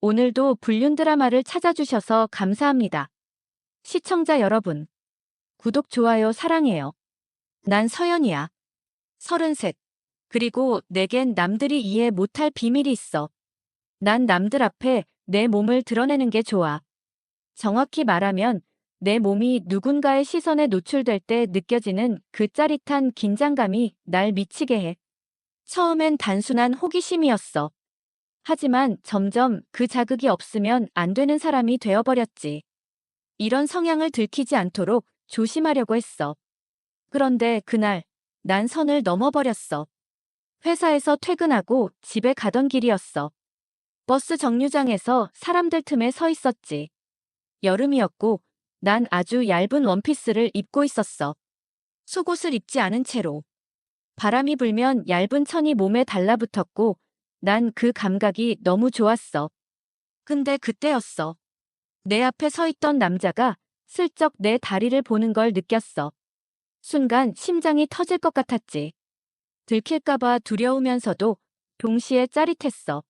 오늘도 불륜 드라마를 찾아주셔서 감사합니다. 시청자 여러분, 구독, 좋아요 사랑해요. 난 서연이야. 33. 그리고 내겐 남들이 이해 못할 비밀이 있어. 난 남들 앞에 내 몸을 드러내는 게 좋아. 정확히 말하면 내 몸이 누군가의 시선에 노출될 때 느껴지는 그 짜릿한 긴장감이 날 미치게 해. 처음엔 단순한 호기심이었어. 하지만 점점 그 자극이 없으면 안 되는 사람이 되어버렸지. 이런 성향을 들키지 않도록 조심하려고 했어. 그런데 그날 난 선을 넘어버렸어. 회사에서 퇴근하고 집에 가던 길이었어. 버스 정류장에서 사람들 틈에 서 있었지. 여름이었고 난 아주 얇은 원피스를 입고 있었어. 속옷을 입지 않은 채로. 바람이 불면 얇은 천이 몸에 달라붙었고 난 그 감각이 너무 좋았어. 근데 그때였어. 내 앞에 서 있던 남자가 슬쩍 내 다리를 보는 걸 느꼈어. 순간 심장이 터질 것 같았지. 들킬까봐 두려우면서도 동시에 짜릿했어.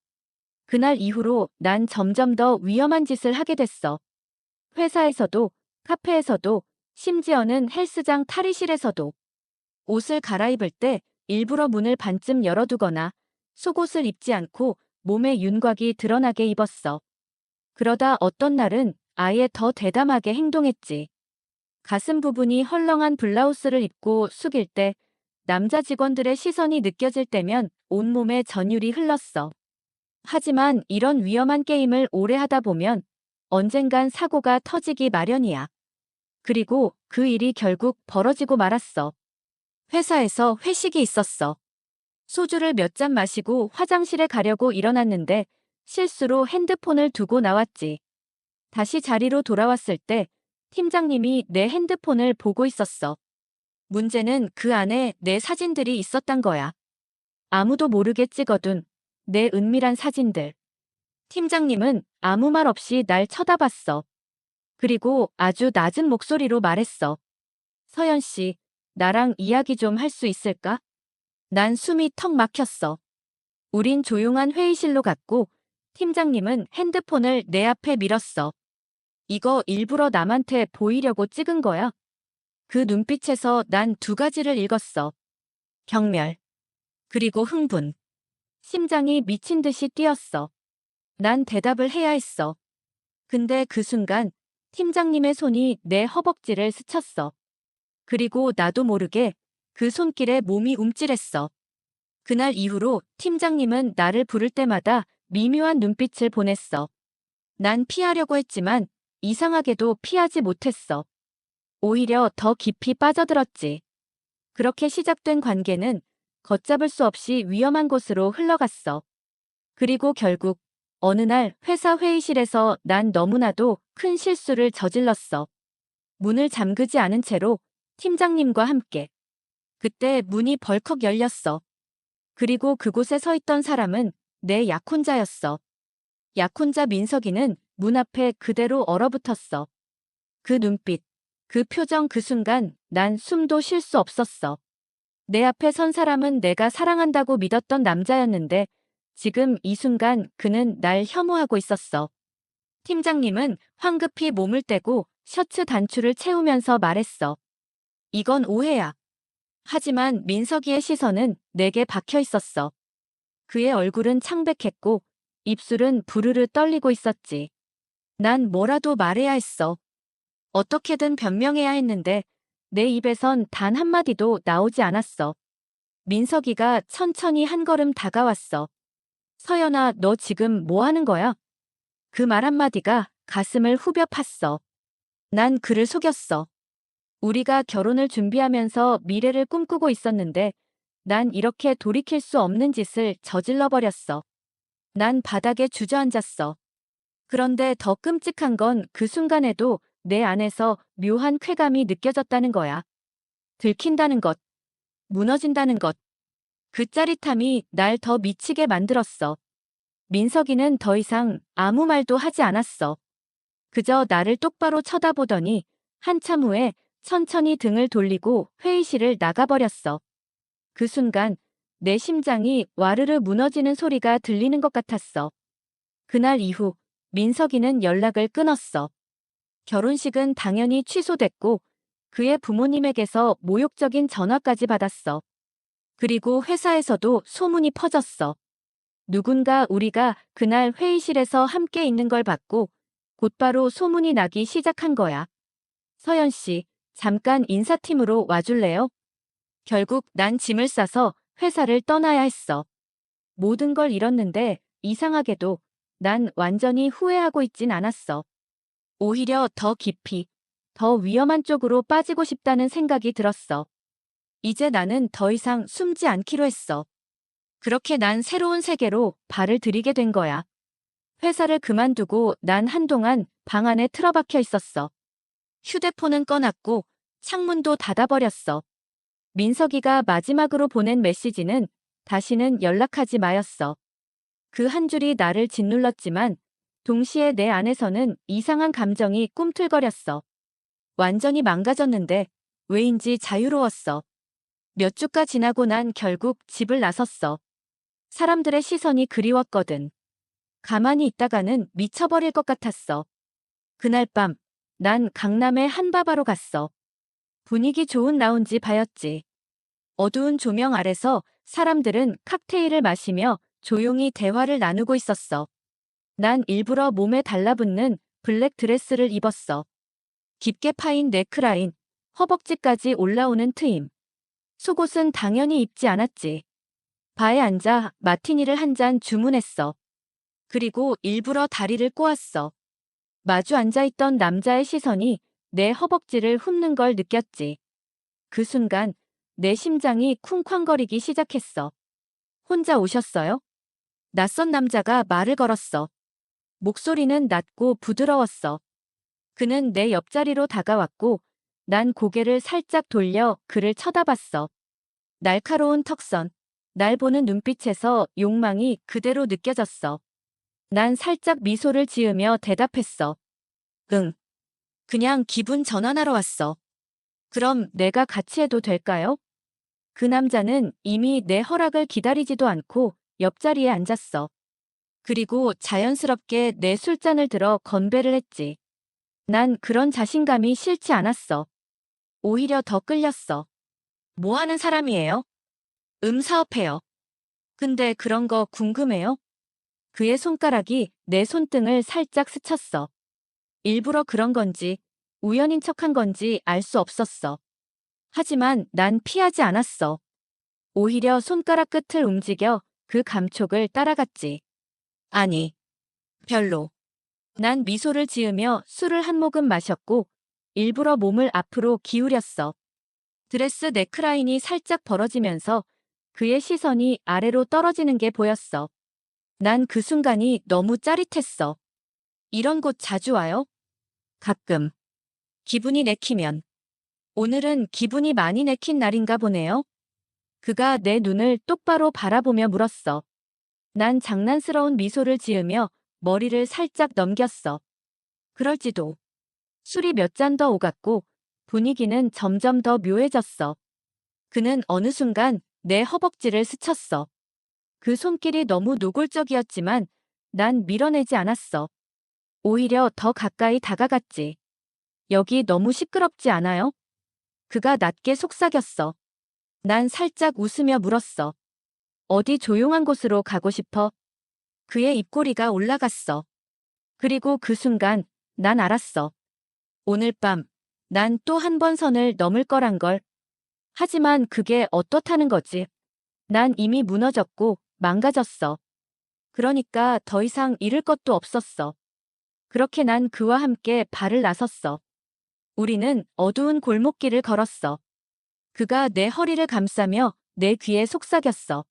그날 이후로 난 점점 더 위험한 짓을 하게 됐어. 회사에서도, 카페에서도, 심지어는 헬스장 탈의실에서도. 옷을 갈아입을 때 일부러 문을 반쯤 열어두거나 속옷을 입지 않고 몸의 윤곽이 드러나게 입었어. 그러다 어떤 날은 아예 더 대담하게 행동했지. 가슴 부분이 헐렁한 블라우스를 입고 숙일 때 남자 직원들의 시선이 느껴질 때면 온몸에 전율이 흘렀어. 하지만 이런 위험한 게임을 오래 하다 보면 언젠간 사고가 터지기 마련이야. 그리고 그 일이 결국 벌어지고 말았어. 회사에서 회식이 있었어. 소주를 몇 잔 마시고 화장실에 가려고 일어났는데 실수로 핸드폰을 두고 나왔지. 다시 자리로 돌아왔을 때 팀장님이 내 핸드폰을 보고 있었어. 문제는 그 안에 내 사진들이 있었단 거야. 아무도 모르게 찍어둔 내 은밀한 사진들. 팀장님은 아무 말 없이 날 쳐다봤어. 그리고 아주 낮은 목소리로 말했어. 서연 씨, 나랑 이야기 좀 할 수 있을까? 난 숨이 턱 막혔어. 우린 조용한 회의실로 갔고 팀장님은 핸드폰을 내 앞에 밀었어. 이거 일부러 남한테 보이려고 찍은 거야? 그 눈빛에서 난 두 가지를 읽었어. 경멸. 그리고 흥분. 심장이 미친 듯이 뛰었어. 난 대답을 해야 했어. 근데 그 순간 팀장님의 손이 내 허벅지를 스쳤어. 그리고 나도 모르게 그 손길에 몸이 움찔했어. 그날 이후로 팀장님은 나를 부를 때마다 미묘한 눈빛을 보냈어. 난 피하려고 했지만 이상하게도 피하지 못했어. 오히려 더 깊이 빠져들었지. 그렇게 시작된 관계는 걷잡을 수 없이 위험한 곳으로 흘러갔어. 그리고 결국 어느 날 회사 회의실에서 난 너무나도 큰 실수를 저질렀어. 문을 잠그지 않은 채로 팀장님과 함께. 그때 문이 벌컥 열렸어. 그리고 그곳에 서 있던 사람은 내 약혼자였어. 약혼자 민석이는 문 앞에 그대로 얼어붙었어. 그 눈빛, 그 표정, 그 순간 난 숨도 쉴 수 없었어. 내 앞에 선 사람은 내가 사랑한다고 믿었던 남자였는데 지금 이 순간 그는 날 혐오하고 있었어. 팀장님은 황급히 몸을 떼고 셔츠 단추를 채우면서 말했어. 이건 오해야. 하지만 민석이의 시선은 내게 박혀 있었어. 그의 얼굴은 창백했고 입술은 부르르 떨리고 있었지. 난 뭐라도 말해야 했어. 어떻게든 변명해야 했는데 내 입에선 단 한마디도 나오지 않았어. 민석이가 천천히 한 걸음 다가왔어. 서연아, 너 지금 뭐 하는 거야? 그 말 한마디가 가슴을 후벼 팠어. 난 그를 속였어. 우리가 결혼을 준비하면서 미래를 꿈꾸고 있었는데 난 이렇게 돌이킬 수 없는 짓을 저질러 버렸어. 난 바닥에 주저앉았어. 그런데 더 끔찍한 건 그 순간에도 내 안에서 묘한 쾌감이 느껴졌다는 거야. 들킨다는 것, 무너진다는 것. 그 짜릿함이 날 더 미치게 만들었어. 민석이는 더 이상 아무 말도 하지 않았어. 그저 나를 똑바로 쳐다보더니 한참 후에 천천히 등을 돌리고 회의실을 나가버렸어. 그 순간 내 심장이 와르르 무너지는 소리가 들리는 것 같았어. 그날 이후 민석이는 연락을 끊었어. 결혼식은 당연히 취소됐고 그의 부모님에게서 모욕적인 전화까지 받았어. 그리고 회사에서도 소문이 퍼졌어. 누군가 우리가 그날 회의실에서 함께 있는 걸 봤고 곧바로 소문이 나기 시작한 거야. 서연 씨, 잠깐 인사팀으로 와줄래요? 결국 난 짐을 싸서 회사를 떠나야 했어. 모든 걸 잃었는데 이상하게도 난 완전히 후회하고 있진 않았어. 오히려 더 깊이, 더 위험한 쪽으로 빠지고 싶다는 생각이 들었어. 이제 나는 더 이상 숨지 않기로 했어. 그렇게 난 새로운 세계로 발을 들이게 된 거야. 회사를 그만두고 난 한동안 방 안에 틀어박혀 있었어. 휴대폰은 꺼놨고 창문도 닫아버렸어. 민석이가 마지막으로 보낸 메시지는 다시는 연락하지 마였어. 그 한 줄이 나를 짓눌렀지만 동시에 내 안에서는 이상한 감정이 꿈틀거렸어. 완전히 망가졌는데 왜인지 자유로웠어. 몇 주가 지나고 난 결국 집을 나섰어. 사람들의 시선이 그리웠거든. 가만히 있다가는 미쳐버릴 것 같았어. 그날 밤, 난 강남의 한 바바로 갔어. 분위기 좋은 라운지 바였지. 어두운 조명 아래서 사람들은 칵테일을 마시며 조용히 대화를 나누고 있었어. 난 일부러 몸에 달라붙는 블랙 드레스를 입었어. 깊게 파인 넥라인, 허벅지까지 올라오는 트임. 속옷은 당연히 입지 않았지. 바에 앉아 마티니를 한 잔 주문했어. 그리고 일부러 다리를 꼬았어. 마주 앉아있던 남자의 시선이 내 허벅지를 훑는 걸 느꼈지. 그 순간 내 심장이 쿵쾅거리기 시작했어. 혼자 오셨어요? 낯선 남자가 말을 걸었어. 목소리는 낮고 부드러웠어. 그는 내 옆자리로 다가왔고 난 고개를 살짝 돌려 그를 쳐다봤어. 날카로운 턱선, 날 보는 눈빛에서 욕망이 그대로 느껴졌어. 난 살짝 미소를 지으며 대답했어. 응. 그냥 기분 전환하러 왔어. 그럼 내가 같이 해도 될까요? 그 남자는 이미 내 허락을 기다리지도 않고 옆자리에 앉았어. 그리고 자연스럽게 내 술잔을 들어 건배를 했지. 난 그런 자신감이 싫지 않았어. 오히려 더 끌렸어. 뭐 하는 사람이에요? 사업해요. 근데 그런 거 궁금해요? 그의 손가락이 내 손등을 살짝 스쳤어. 일부러 그런 건지 우연인 척한 건지 알 수 없었어. 하지만 난 피하지 않았어. 오히려 손가락 끝을 움직여 그 감촉을 따라갔지. 아니, 별로. 난 미소를 지으며 술을 한 모금 마셨고 일부러 몸을 앞으로 기울였어. 드레스 넥라인이 살짝 벌어지면서 그의 시선이 아래로 떨어지는 게 보였어. 난 그 순간이 너무 짜릿했어. 이런 곳 자주 와요? 가끔. 기분이 내키면. 오늘은 기분이 많이 내킨 날인가 보네요. 그가 내 눈을 똑바로 바라보며 물었어. 난 장난스러운 미소를 지으며 머리를 살짝 넘겼어. 그럴지도. 술이 몇 잔 더 오갔고 분위기는 점점 더 묘해졌어. 그는 어느 순간 내 허벅지를 스쳤어. 그 손길이 너무 노골적이었지만 난 밀어내지 않았어. 오히려 더 가까이 다가갔지. 여기 너무 시끄럽지 않아요? 그가 낮게 속삭였어. 난 살짝 웃으며 물었어. 어디 조용한 곳으로 가고 싶어? 그의 입꼬리가 올라갔어. 그리고 그 순간 난 알았어. 오늘 밤 난 또 한 번 선을 넘을 거란 걸. 하지만 그게 어떻다는 거지. 난 이미 무너졌고 망가졌어. 그러니까 더 이상 잃을 것도 없었어. 그렇게 난 그와 함께 발을 나섰어. 우리는 어두운 골목길을 걸었어. 그가 내 허리를 감싸며 내 귀에 속삭였어.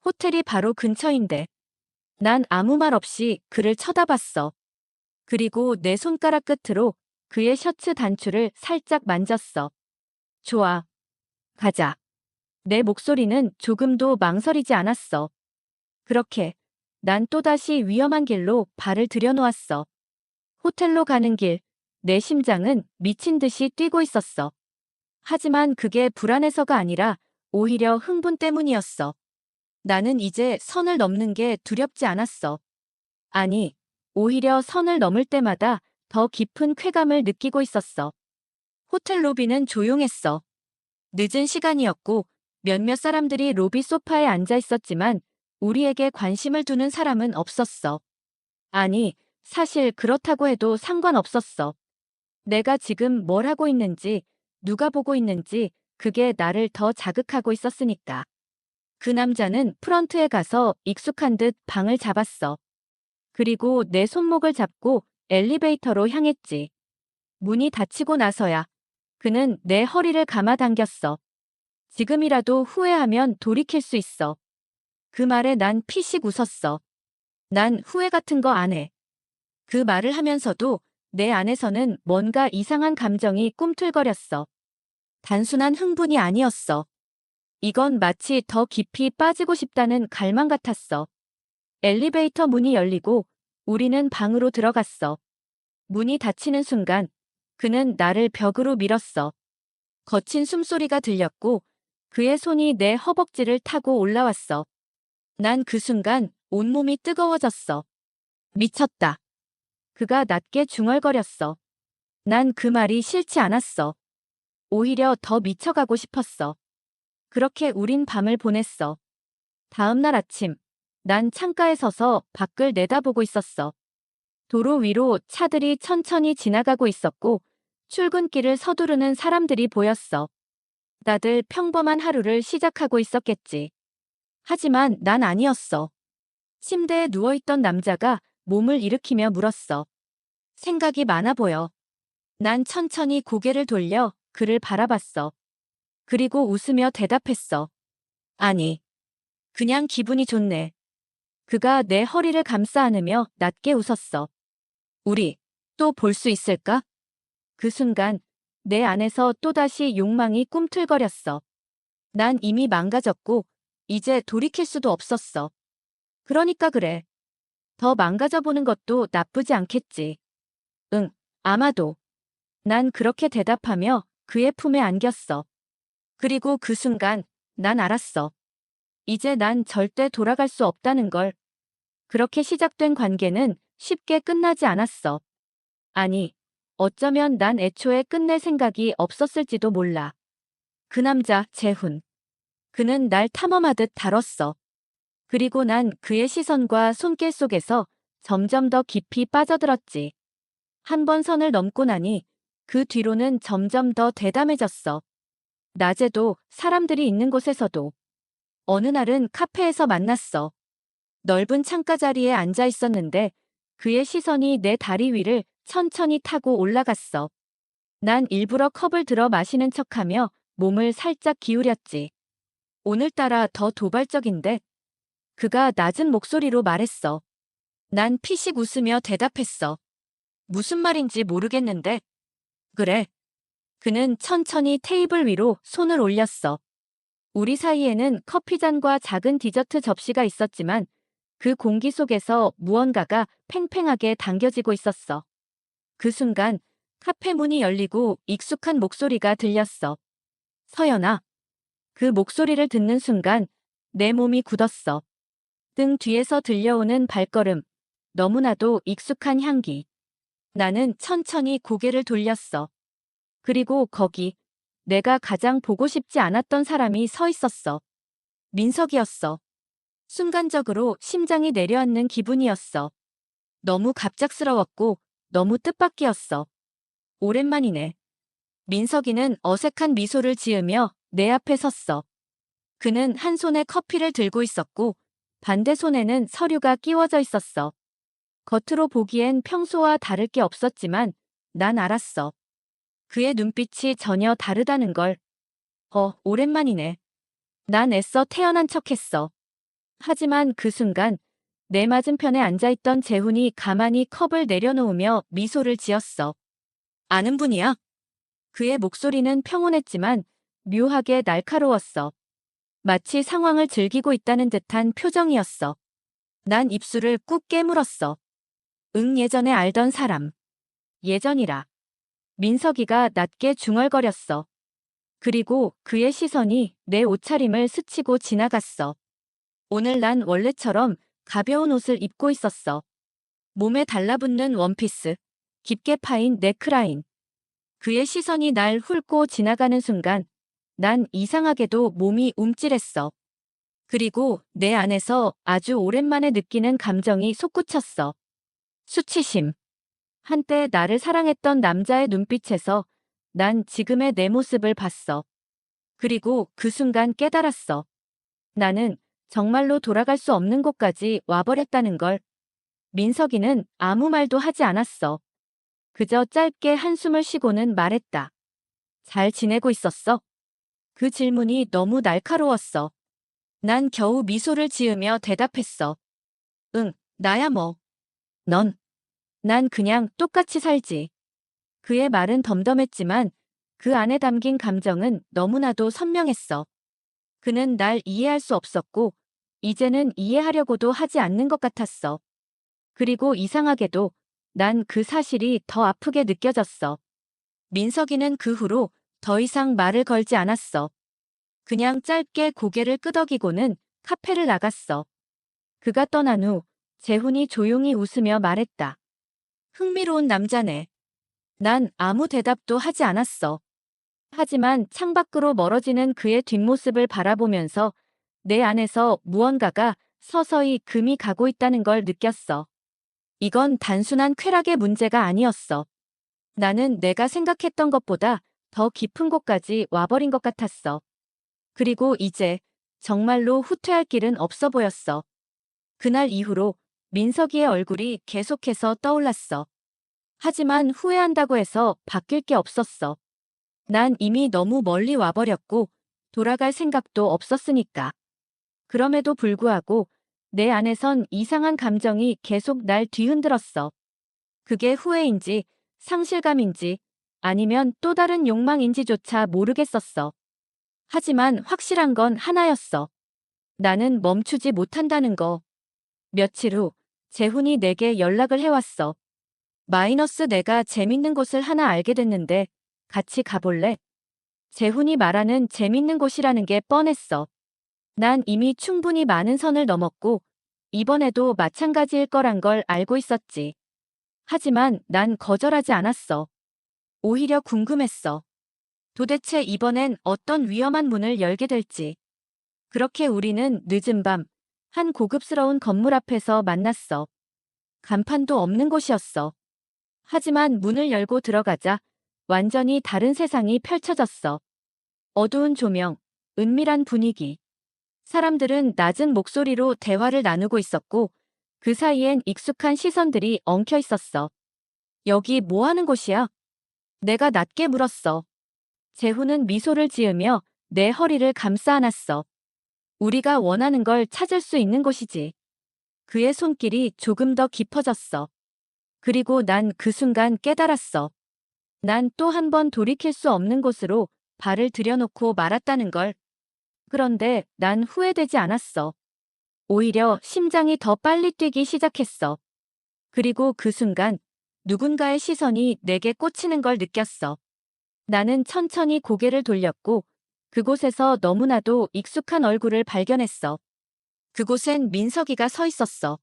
호텔이 바로 근처인데. 난 아무 말 없이 그를 쳐다봤어. 그리고 내 손가락 끝으로 그의 셔츠 단추를 살짝 만졌어. 좋아. 가자. 내 목소리는 조금도 망설이지 않았어. 그렇게 난 또다시 위험한 길로 발을 들여놓았어. 호텔로 가는 길, 내 심장은 미친 듯이 뛰고 있었어. 하지만 그게 불안해서가 아니라 오히려 흥분 때문이었어. 나는 이제 선을 넘는 게 두렵지 않았어. 아니, 오히려 선을 넘을 때마다 더 깊은 쾌감을 느끼고 있었어. 호텔 로비는 조용했어. 늦은 시간이었고 몇몇 사람들이 로비 소파에 앉아 있었지만 우리에게 관심을 두는 사람은 없었어. 아니, 사실 그렇다고 해도 상관없었어. 내가 지금 뭘 하고 있는지, 누가 보고 있는지, 그게 나를 더 자극하고 있었으니까. 그 남자는 프런트에 가서 익숙한 듯 방을 잡았어. 그리고 내 손목을 잡고 엘리베이터로 향했지. 문이 닫히고 나서야 그는 내 허리를 감아 당겼어. 지금이라도 후회하면 돌이킬 수 있어. 그 말에 난 피식 웃었어. 난 후회 같은 거 안 해. 그 말을 하면서도 내 안에서는 뭔가 이상한 감정이 꿈틀거렸어. 단순한 흥분이 아니었어. 이건 마치 더 깊이 빠지고 싶다는 갈망 같았어. 엘리베이터 문이 열리고 우리는 방으로 들어갔어. 문이 닫히는 순간 그는 나를 벽으로 밀었어. 거친 숨소리가 들렸고 그의 손이 내 허벅지를 타고 올라왔어. 난 그 순간 온몸이 뜨거워졌어. 미쳤다. 그가 낮게 중얼거렸어. 난 그 말이 싫지 않았어. 오히려 더 미쳐가고 싶었어. 그렇게 우린 밤을 보냈어. 다음 날 아침, 난 창가에 서서 밖을 내다보고 있었어. 도로 위로 차들이 천천히 지나가고 있었고 출근길을 서두르는 사람들이 보였어. 다들 평범한 하루를 시작하고 있었겠지. 하지만 난 아니었어. 침대에 누워있던 남자가 몸을 일으키며 물었어. 생각이 많아 보여. 난 천천히 고개를 돌려 그를 바라봤어. 그리고 웃으며 대답했어. 아니, 그냥 기분이 좋네. 그가 내 허리를 감싸 안으며 낮게 웃었어. 우리 또 볼 수 있을까? 그 순간 내 안에서 또다시 욕망이 꿈틀거렸어. 난 이미 망가졌고 이제 돌이킬 수도 없었어. 그러니까 그래. 더 망가져 보는 것도 나쁘지 않겠지. 응, 아마도. 난 그렇게 대답하며 그의 품에 안겼어. 그리고 그 순간 난 알았어. 이제 난 절대 돌아갈 수 없다는 걸. 그렇게 시작된 관계는 쉽게 끝나지 않았어. 아니, 어쩌면 난 애초에 끝낼 생각이 없었을지도 몰라. 그 남자, 재훈. 그는 날 탐험하듯 다뤘어. 그리고 난 그의 시선과 손길 속에서 점점 더 깊이 빠져들었지. 한 번 선을 넘고 나니 그 뒤로는 점점 더 대담해졌어. 낮에도 사람들이 있는 곳에서도. 어느 날은 카페에서 만났어. 넓은 창가 자리에 앉아 있었는데 그의 시선이 내 다리 위를 천천히 타고 올라갔어. 난 일부러 컵을 들어 마시는 척하며 몸을 살짝 기울였지. 오늘따라 더 도발적인데? 그가 낮은 목소리로 말했어. 난 피식 웃으며 대답했어. 무슨 말인지 모르겠는데. 그래. 그는 천천히 테이블 위로 손을 올렸어. 우리 사이에는 커피잔과 작은 디저트 접시가 있었지만 그 공기 속에서 무언가가 팽팽하게 당겨지고 있었어. 그 순간 카페 문이 열리고 익숙한 목소리가 들렸어. 서연아. 그 목소리를 듣는 순간 내 몸이 굳었어. 등 뒤에서 들려오는 발걸음. 너무나도 익숙한 향기. 나는 천천히 고개를 돌렸어. 그리고 거기 내가 가장 보고 싶지 않았던 사람이 서 있었어. 민석이었어. 순간적으로 심장이 내려앉는 기분이었어. 너무 갑작스러웠고 너무 뜻밖이었어. 오랜만이네. 민석이는 어색한 미소를 지으며 내 앞에 섰어. 그는 한 손에 커피를 들고 있었고 반대 손에는 서류가 끼워져 있었어. 겉으로 보기엔 평소와 다를 게 없었지만 난 알았어. 그의 눈빛이 전혀 다르다는 걸. 오랜만이네. 난 애써 태어난 척했어. 하지만 그 순간 내 맞은편에 앉아있던 재훈이 가만히 컵을 내려놓으며 미소를 지었어. 아는 분이야? 그의 목소리는 평온했지만 묘하게 날카로웠어. 마치 상황을 즐기고 있다는 듯한 표정이었어. 난 입술을 꾹 깨물었어. 응, 예전에 알던 사람. 예전이라. 민석이가 낮게 중얼거렸어. 그리고 그의 시선이 내 옷차림을 스치고 지나갔어. 오늘 난 원래처럼 가벼운 옷을 입고 있었어. 몸에 달라붙는 원피스, 깊게 파인 넥라인. 그의 시선이 날 훑고 지나가는 순간 난 이상하게도 몸이 움찔했어. 그리고 내 안에서 아주 오랜만에 느끼는 감정이 솟구쳤어. 수치심. 한때 나를 사랑했던 남자의 눈빛에서 난 지금의 내 모습을 봤어. 그리고 그 순간 깨달았어. 나는 정말로 돌아갈 수 없는 곳까지 와버렸다는 걸. 민석이는 아무 말도 하지 않았어. 그저 짧게 한숨을 쉬고는 말했다. 잘 지내고 있었어? 그 질문이 너무 날카로웠어. 난 겨우 미소를 지으며 대답했어. 응, 나야 뭐. 넌? 난 그냥 똑같이 살지. 그의 말은 덤덤했지만 그 안에 담긴 감정은 너무나도 선명했어. 그는 날 이해할 수 없었고, 이제는 이해하려고도 하지 않는 것 같았어. 그리고 이상하게도 난 그 사실이 더 아프게 느껴졌어. 민석이는 그 후로 더 이상 말을 걸지 않았어. 그냥 짧게 고개를 끄덕이고는 카페를 나갔어. 그가 떠난 후 재훈이 조용히 웃으며 말했다. 흥미로운 남자네. 난 아무 대답도 하지 않았어. 하지만 창밖으로 멀어지는 그의 뒷모습을 바라보면서 내 안에서 무언가가 서서히 금이 가고 있다는 걸 느꼈어. 이건 단순한 쾌락의 문제가 아니었어. 나는 내가 생각했던 것보다 더 깊은 곳까지 와버린 것 같았어. 그리고 이제 정말로 후퇴할 길은 없어 보였어. 그날 이후로 민석이의 얼굴이 계속해서 떠올랐어. 하지만 후회한다고 해서 바뀔 게 없었어. 난 이미 너무 멀리 와버렸고 돌아갈 생각도 없었으니까. 그럼에도 불구하고 내 안에선 이상한 감정이 계속 날 뒤흔들었어. 그게 후회인지 상실감인지 아니면 또 다른 욕망인지조차 모르겠었어. 하지만 확실한 건 하나였어. 나는 멈추지 못한다는 거. 며칠 후 재훈이 내게 연락을 해왔어. 마이너스 내가 재밌는 곳을 하나 알게 됐는데 같이 가볼래? 재훈이 말하는 재밌는 곳이라는 게 뻔했어. 난 이미 충분히 많은 선을 넘었고 이번에도 마찬가지일 거란 걸 알고 있었지. 하지만 난 거절하지 않았어. 오히려 궁금했어. 도대체 이번엔 어떤 위험한 문을 열게 될지. 그렇게 우리는 늦은 밤, 한 고급스러운 건물 앞에서 만났어. 간판도 없는 곳이었어. 하지만 문을 열고 들어가자 완전히 다른 세상이 펼쳐졌어. 어두운 조명, 은밀한 분위기. 사람들은 낮은 목소리로 대화를 나누고 있었고 그 사이엔 익숙한 시선들이 엉켜 있었어. 여기 뭐 하는 곳이야? 내가 낮게 물었어. 재훈은 미소를 지으며 내 허리를 감싸 안았어. 우리가 원하는 걸 찾을 수 있는 곳이지. 그의 손길이 조금 더 깊어졌어. 그리고 난 그 순간 깨달았어. 난 또 한 번 돌이킬 수 없는 곳으로 발을 들여놓고 말았다는 걸. 그런데 난 후회되지 않았어. 오히려 심장이 더 빨리 뛰기 시작했어. 그리고 그 순간 누군가의 시선이 내게 꽂히는 걸 느꼈어. 나는 천천히 고개를 돌렸고 그곳에서 너무나도 익숙한 얼굴을 발견했어. 그곳엔 민석이가 서 있었어.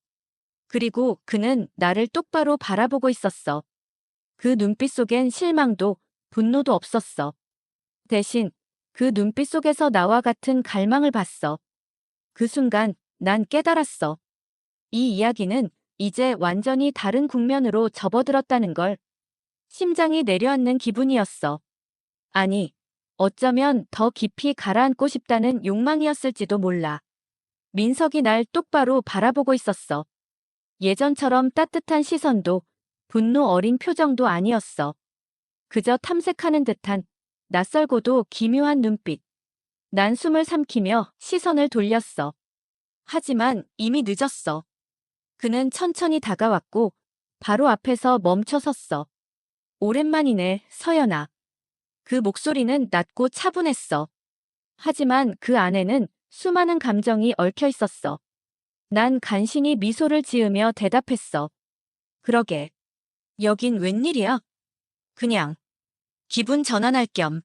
그리고 그는 나를 똑바로 바라보고 있었어. 그 눈빛 속엔 실망도 분노도 없었어. 대신 그 눈빛 속에서 나와 같은 갈망을 봤어. 그 순간 난 깨달았어. 이 이야기는 이제 완전히 다른 국면으로 접어들었다는 걸. 심장이 내려앉는 기분이었어. 아니, 어쩌면 더 깊이 가라앉고 싶다는 욕망이었을지도 몰라. 민석이 날 똑바로 바라보고 있었어. 예전처럼 따뜻한 시선도 분노 어린 표정도 아니었어. 그저 탐색하는 듯한 낯설고도 기묘한 눈빛. 난 숨을 삼키며 시선을 돌렸어. 하지만 이미 늦었어. 그는 천천히 다가왔고 바로 앞에서 멈춰 섰어. 오랜만이네, 서연아. 그 목소리는 낮고 차분했어. 하지만 그 안에는 수많은 감정이 얽혀 있었어. 난 간신히 미소를 지으며 대답했어. 그러게. 여긴 웬일이야? 그냥. 기분 전환할 겸.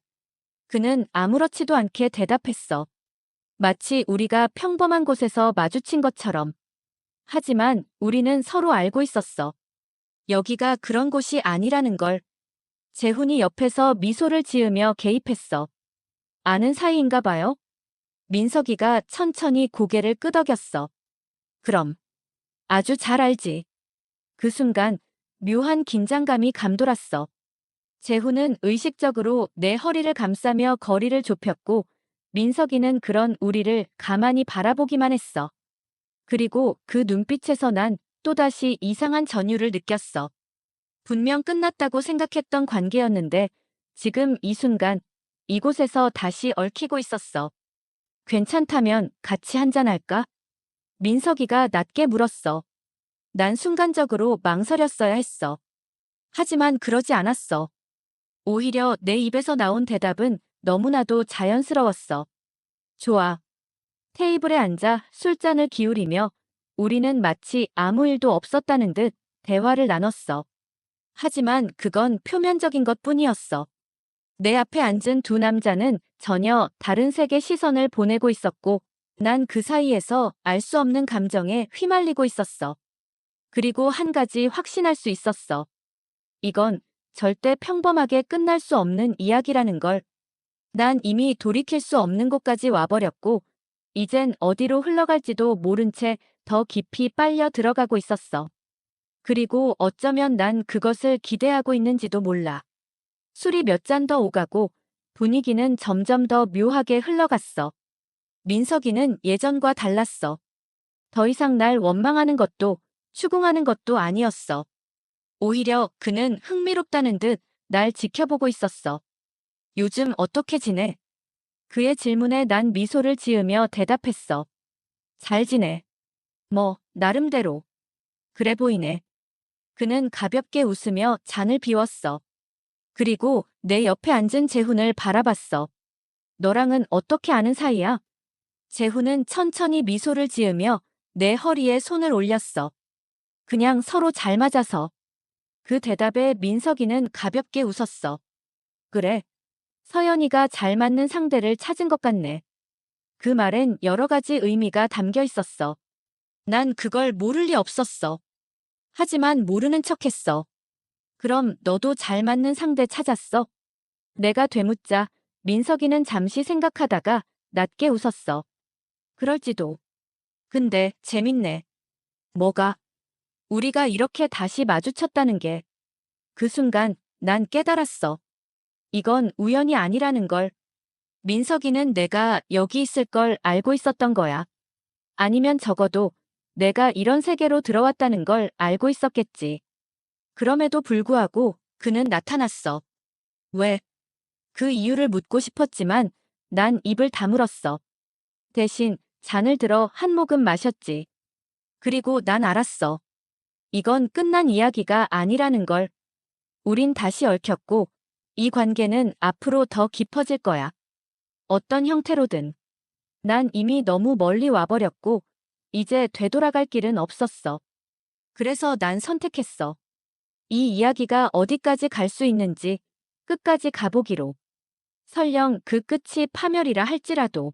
그는 아무렇지도 않게 대답했어. 마치 우리가 평범한 곳에서 마주친 것처럼. 하지만 우리는 서로 알고 있었어. 여기가 그런 곳이 아니라는 걸. 재훈이 옆에서 미소를 지으며 개입했어. 아는 사이인가 봐요? 민석이가 천천히 고개를 끄덕였어. 그럼. 아주 잘 알지. 그 순간 묘한 긴장감이 감돌았어. 재훈은 의식적으로 내 허리를 감싸며 거리를 좁혔고 민석이는 그런 우리를 가만히 바라보기만 했어. 그리고 그 눈빛에서 난 또다시 이상한 전율을 느꼈어. 분명 끝났다고 생각했던 관계였는데 지금 이 순간 이곳에서 다시 얽히고 있었어. 괜찮다면 같이 한잔할까? 민석이가 낮게 물었어. 난 순간적으로 망설였어야 했어. 하지만 그러지 않았어. 오히려 내 입에서 나온 대답은 너무나도 자연스러웠어. 좋아. 테이블에 앉아 술잔을 기울이며 우리는 마치 아무 일도 없었다는 듯 대화를 나눴어. 하지만 그건 표면적인 것뿐이었어. 내 앞에 앉은 두 남자는 전혀 다른 색의 시선을 보내고 있었고 난 그 사이에서 알 수 없는 감정에 휘말리고 있었어. 그리고 한 가지 확신할 수 있었어. 이건 절대 평범하게 끝날 수 없는 이야기라는 걸. 난 이미 돌이킬 수 없는 곳까지 와버렸고 이젠 어디로 흘러갈지도 모른 채 더 깊이 빨려 들어가고 있었어. 그리고 어쩌면 난 그것을 기대하고 있는지도 몰라. 술이 몇 잔 더 오가고 분위기는 점점 더 묘하게 흘러갔어. 민석이는 예전과 달랐어. 더 이상 날 원망하는 것도 추궁하는 것도 아니었어. 오히려 그는 흥미롭다는 듯 날 지켜보고 있었어. 요즘 어떻게 지내? 그의 질문에 난 미소를 지으며 대답했어. 잘 지내. 뭐, 나름대로. 그래 보이네. 그는 가볍게 웃으며 잔을 비웠어. 그리고 내 옆에 앉은 재훈을 바라봤어. 너랑은 어떻게 아는 사이야? 재훈은 천천히 미소를 지으며 내 허리에 손을 올렸어. 그냥 서로 잘 맞아서. 그 대답에 민석이는 가볍게 웃었어. 그래. 서연이가 잘 맞는 상대를 찾은 것 같네. 그 말엔 여러 가지 의미가 담겨 있었어. 난 그걸 모를 리 없었어. 하지만 모르는 척했어. 그럼 너도 잘 맞는 상대 찾았어? 내가 되묻자 민석이는 잠시 생각하다가 낮게 웃었어. 그럴지도. 근데 재밌네. 뭐가? 우리가 이렇게 다시 마주쳤다는 게. 그 순간 난 깨달았어. 이건 우연이 아니라는 걸. 민석이는 내가 여기 있을 걸 알고 있었던 거야. 아니면 적어도 내가 이런 세계로 들어왔다는 걸 알고 있었겠지. 그럼에도 불구하고 그는 나타났어. 왜? 그 이유를 묻고 싶었지만 난 입을 다물었어. 대신 잔을 들어 한 모금 마셨지. 그리고 난 알았어. 이건 끝난 이야기가 아니라는 걸. 우린 다시 얽혔고 이 관계는 앞으로 더 깊어질 거야. 어떤 형태로든. 난 이미 너무 멀리 와버렸고 이제 되돌아갈 길은 없었어. 그래서 난 선택했어. 이 이야기가 어디까지 갈 수 있는지 끝까지 가보기로. 설령 그 끝이 파멸이라 할지라도.